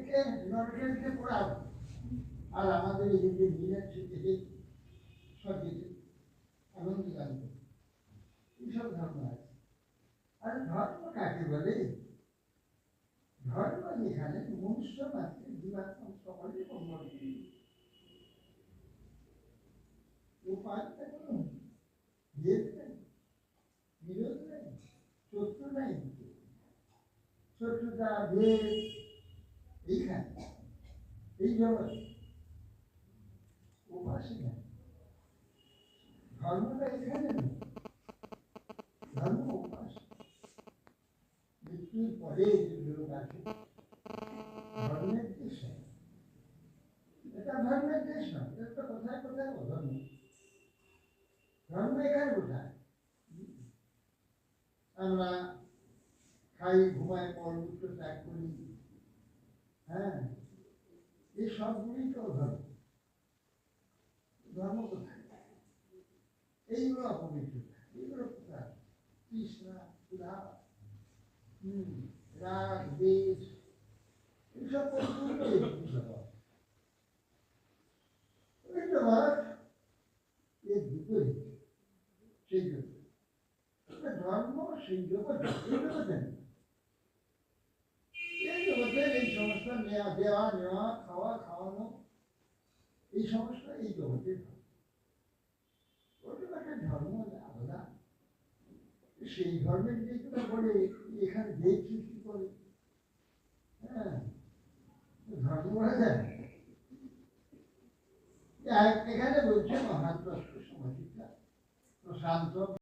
থেকে নরকের দিকে পড়াবো, আর আমাদের এই যে নীল আছে এদের সজ্জিত আনন্দ জানবে, এইসব ধর্ম আছে। আর ধর্ম কাকে বলে? ধর্ম যেখানে মনুষ্য মাত্রের জীবাত্মা সকলের কল্যাণ, উপায়টা কোনো ভেদ নেই, বিরোধ নেই, শত্রু নেই। শত্রুতা ভেদ এইখানে, এই জগৎ উপাসনা, ধর্মটা এখানে নেই। ধর্ম উপাসনা, মৃত্যুর পরে যে লোক আছে ধর্মের দেশ নয়, এটা ধর্মের দেশ নয়, এটা কোথায় কোথায় অধর্ম। ধর্ম এখানে কোথায়? আমরা খাই, ঘুমাই, মলমূত্র ত্যাগ করি, হ্যাঁ, এই সবগুলি তো ধর্ম। ধর্ম কোথায়? এইগুলো অপবিত্রতা, এইগুলো কোথায়? তৃষ্ণা, ক্ষুধা, রাগ, দ্বেষ, এইসব এর বিপরীত সেই জগৎ। ধর্ম সেই জগৎ, এই জগতের এই জগতের এই সমস্ত দেওয়া নেওয়া, খাওয়া খাওয়ানো, এই সমস্ত এই জগতের ধর্ম আলাদা। সেই ধর্মের যেগুলো বলে এখানে দেব সৃষ্টি করে, হ্যাঁ, ধর্ম বলা যায়। এখানে বলছে মহাত্মা সমাধিকা প্রশান্ত